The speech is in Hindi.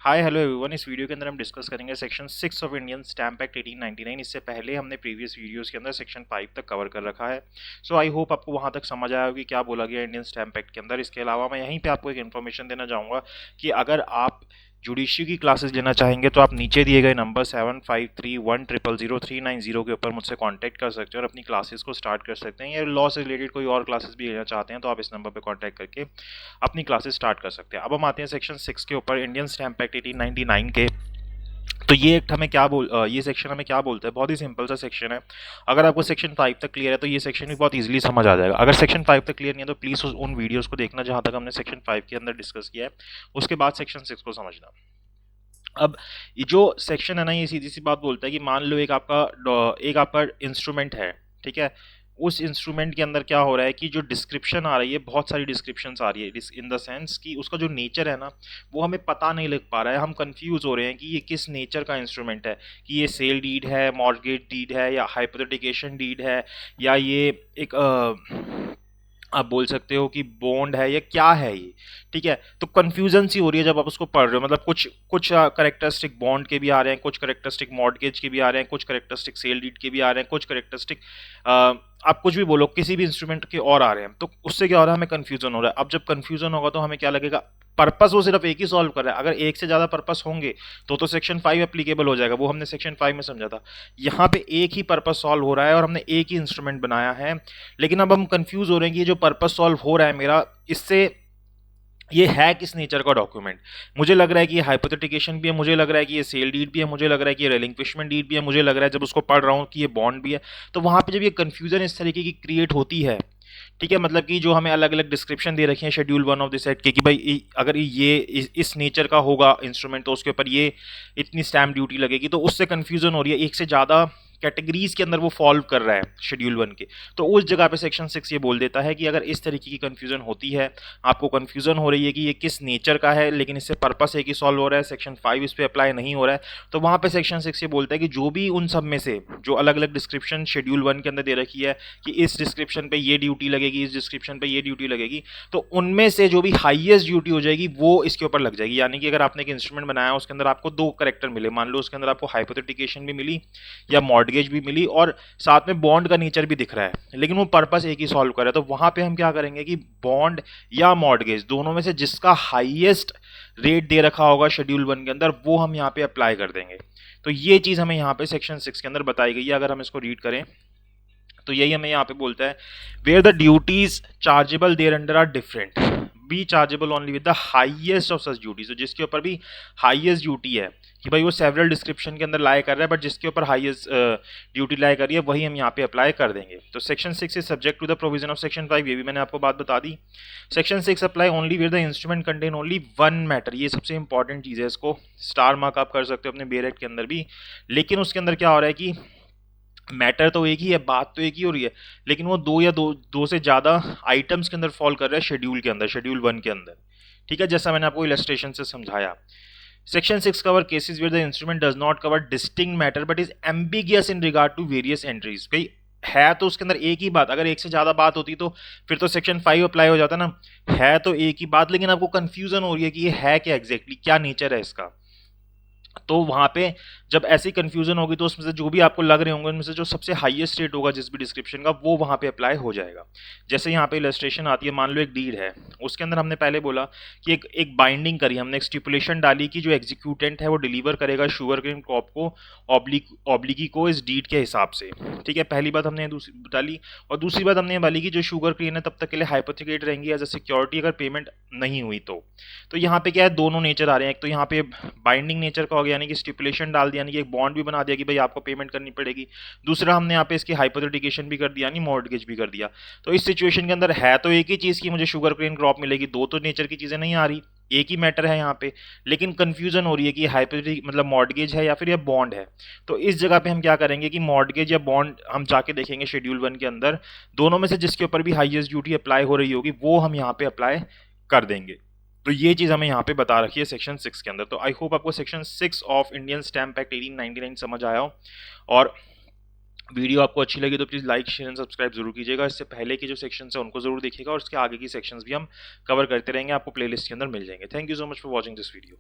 Hi hello everyone. इस वीडियो के अंदर हम डिस्कस करेंगे section 6 of Indian stamp act 1899। इससे पहले हमने प्रीवियस वीडियोस के अंदर सेक्शन 5 तक कवर कर रखा है। सो आई होप आपको वहां तक समझ आया होगा कि क्या बोला गया इंडियन स्टैम्प एक्ट के अंदर। इसके अलावा मैं यहीं पे आपको एक इन्फॉर्मेशन देना चाहूँगा कि अगर आप जुडिशरी की क्लासेस लेना चाहेंगे तो आप नीचे दिए गए नंबर 7531000390 के ऊपर मुझसे कांटेक्ट कर सकते हैं और अपनी क्लासेस को स्टार्ट कर सकते हैं, या लॉ से रिलेटेड कोई और क्लासेस भी लेना चाहते हैं तो आप इस नंबर पे कांटेक्ट करके अपनी क्लासेस स्टार्ट कर सकते हैं। अब हम आते हैं सेक्शन 6 के ऊपर, इंडियन स्टैम्प एक्ट 1899 के। तो ये एक्ट हमें ये सेक्शन हमें क्या बोलता है? बहुत ही सिंपल सा सेक्शन है। अगर आपको सेक्शन 5 तक क्लियर है तो ये सेक्शन भी बहुत इजीली समझ आ जाएगा। अगर सेक्शन 5 तक क्लियर नहीं है तो प्लीज़ उन वीडियोस को देखना जहां तक हमने सेक्शन 5 के अंदर डिस्कस किया है, उसके बाद सेक्शन 6 को समझना। अब ये जो सेक्शन है ना, ये सीधी सी बात बोलता है कि मान लो एक आपका इंस्ट्रूमेंट है, ठीक है। उस इंस्ट्रूमेंट के अंदर क्या हो रहा है कि जो डिस्क्रिप्शन आ रही है, बहुत सारी डिस्क्रिप्शंस आ रही है, इन द सेंस कि उसका जो नेचर है ना वो हमें पता नहीं लग पा रहा है। हम कंफ्यूज हो रहे हैं कि ये किस नेचर का इंस्ट्रूमेंट है, कि ये सेल डीड है, मॉर्गेज डीड है, या हाइपोथेटिकेशन डीड है, या ये एक आप बोल सकते हो कि बॉन्ड है, या क्या है ये, ठीक है। तो कंफ्यूजन सी हो रही है जब आप उसको पढ़ रहे हो। मतलब कुछ कुछ करेक्टरिस्टिक बॉन्ड के भी आ रहे हैं, कुछ करेक्टरिस्टिक मॉर्गेज के भी आ रहे हैं, कुछ करेक्टरिस्टिक सेल डीड के भी आ रहे हैं, कुछ करेक्टरिस्टिक आप कुछ भी बोलो, किसी भी इंस्ट्रूमेंट के और आ रहे हैं। तो उससे क्या हो रहा है, हमें कंफ्यूजन हो रहा है। अब जब कंफ्यूजन होगा तो हमें क्या लगेगा, पर्पस वो सिर्फ एक ही सॉल्व कर रहा है। अगर एक से ज़्यादा पर्पस होंगे तो सेक्शन 5 एप्लीकेबल हो जाएगा, वो हमने सेक्शन 5 में समझा था। यहाँ पे एक ही पर्पस सॉल्व हो रहा है और हमने एक ही इंस्ट्रूमेंट बनाया है, लेकिन अब हम कंफ्यूज हो रहे हैं कि ये जो पर्पस सॉल्व हो रहा है मेरा, इससे ये है किस नेचर का डॉक्यूमेंट। मुझे लग रहा है कि ये हाइपोथेटिकेशन भी है, मुझे लग रहा है कि ये सेल डीड भी है, मुझे लग रहा है कि ये रेलिंक्विशमेंट डीड भी है, मुझे लग रहा है जब उसको पढ़ रहा हूँ कि ये बॉन्ड भी है। तो वहाँ पे जब ये कन्फ्यूजन इस तरीके की क्रिएट होती है, ठीक है, मतलब कि जो हमें अलग अलग डिस्क्रिप्शन दे रखी है शेड्यूल 1 ऑफ दिस एक्ट के, कि भाई अगर ये इस नेचर का होगा इंस्ट्रूमेंट तो उसके ऊपर ये इतनी स्टैम्प ड्यूटी लगेगी, तो उससे कन्फ्यूजन हो रही है। एक से ज़्यादा कैटेगरीज के अंदर वो फॉल्व कर रहा है शेड्यूल 1 के, तो उस जगह पे सेक्शन 6 ये बोल देता है कि अगर इस तरीके की कन्फ्यूजन होती है, आपको कन्फ्यूजन हो रही है कि ये किस नेचर का है, लेकिन इससे पर्पस एक ही सॉल्व हो रहा है, सेक्शन 5 इस पर अप्लाई नहीं हो रहा है, तो वहाँ पे सेक्शन 6 ये बोलता है कि जो भी उन सब में से जो अलग अलग डिस्क्रिप्शन शेड्यूल 1 के अंदर दे रखी है कि इस डिस्क्रिप्शन पे ये ड्यूटी लगेगी, इस डिस्क्रिप्शन पे ये ड्यूटी लगेगी, तो उनमें से जो भी हाईएस्ट ड्यूटी हो जाएगी वो इसके ऊपर लग जाएगी। यानी कि अगर आपने एक इंस्ट्रूमेंट बनाया, उसके अंदर आपको 2 करेक्टर मिले, मान लो उसके अंदर आपको हाइपोथेटिकेशन भी मिली या मॉर्गेज भी मिली, और साथ में बॉन्ड का नेचर भी दिख रहा है, लेकिन वो पर्पस एक ही सॉल्व कर रहा है, तो वहां पे हम क्या करेंगे कि बॉन्ड या मॉर्गेज दोनों में से जिसका हाईएस्ट रेट दे रखा होगा शेड्यूल 1 के अंदर, वो हम यहाँ पे अप्लाई कर देंगे। तो ये चीज हमें यहाँ पे सेक्शन 6 के अंदर बताई गई है। अगर हम इसको रीड करें तो यही हमें यहाँ पे बोलता है, where the duties chargeable thereunder are different, be chargeable only with the highest of such duties. तो जिसके ऊपर भी हाईएस्ट ड्यूटी है, कि भाई वो सेवरल डिस्क्रिप्शन के अंदर लाई कर रहा है, बट जिसके ऊपर हाईएस्ट ड्यूटी लाई कर रही है वही हम यहाँ पे अप्लाई कर देंगे। तो section 6 is subject to the provision of section 5, ये भी मैंने आपको बात बता दी। Section 6 apply only where the instrument contain only one matter, ये सबसे इंपॉर्टेंट चीज़ है, इसको स्टार मार्क आप कर सकते हो अपने बेयर एक्ट के अंदर भी। लेकिन उसके अंदर क्या हो रहा है कि मैटर तो एक ही है, बात तो एक ही हो रही है, लेकिन वो दो से ज़्यादा आइटम्स के अंदर फॉल कर रहा है शेड्यूल के अंदर, शेड्यूल 1 के अंदर, ठीक है, जैसा मैंने आपको इलस्ट्रेशन से समझाया। Section 6 cover cases where the instrument does not cover distinct matter but is ambiguous in regard to various entries. भाई है तो उसके अंदर एक ही बात, अगर एक से ज़्यादा बात होती तो फिर तो सेक्शन 5 अप्लाई हो जाता ना। है तो एक ही बात, लेकिन आपको कंफ्यूजन हो रही है कि ये है क्या एग्जैक्टली, क्या नेचर है इसका। तो वहां पे जब ऐसी कंफ्यूजन होगी तो उसमें से जो भी आपको लग रहे होंगे उनमें से जो सबसे हाईएस्ट रेट होगा जिस भी डिस्क्रिप्शन का, वो वहां पे अप्लाई हो जाएगा। जैसे यहाँ पे इलस्ट्रेशन आती है, मान लो एक डीड है, उसके अंदर हमने पहले बोला कि एक बाइंडिंग करी, हमने एक स्टिपुलेशन डाली कि जो एग्जीक्यूटेंट है वो डिलीवर करेगा शुगर केन क्रॉप को ऑब्लिकी को इस डीड के हिसाब से, ठीक है। पहली बात हमने डाली, और दूसरी बात हमने डाली कि जो शुगर केन है तब तक के लिए हाइपोथेकेट रहेंगी एज अ सिक्योरिटी अगर पेमेंट नहीं हुई तो यहाँ पे क्या है, दोनों नेचर आ रहे हैं। एक तो यहाँ पे बाइंडिंग नेचर का हो गया, यानी कि स्टिपुलेशन डाल दिया, यानी कि एक बॉन्ड भी बना दिया कि भाई आपको पेमेंट करनी पड़ेगी। दूसरा हमने यहाँ पे इसकी हाइपोथेटिकेशन भी कर दिया, यानी मॉर्गेज भी कर दिया। तो इस सिचुएशन के अंदर है तो एक ही चीज़ की मुझे शुगर केन क्रॉप मिलेगी, दो तो नेचर की चीज़ें नहीं आ रही, एक ही मैटर है यहाँ पे, लेकिन कंफ्यूजन हो रही है कि हाइपोथेटिक मतलब मॉर्गेज है या फिर ये बॉन्ड है। तो इस जगह पे हम क्या करेंगे कि मॉर्गेज या बॉन्ड हम जाके देखेंगे शेड्यूल 1 के अंदर, दोनों में से जिसके ऊपर भी हाईएस्ट ड्यूटी अप्लाई हो रही होगी वो हम यहाँ पे अप्लाई कर देंगे। तो ये चीज़ हमें यहाँ पे बता रखी है सेक्शन 6 के अंदर। तो आई होप आपको section 6 of Indian stamp act 1899 समझ आया हो, और वीडियो आपको अच्छी लगी तो please like share and subscribe जरूर कीजिएगा। इससे पहले के जो सेक्शन है उनको जरूर देखिएगा, और इसके आगे की सेक्शंस भी हम कवर करते रहेंगे, आपको प्लेलिस्ट के अंदर मिल जाएंगे। Thank you so much for watching this video.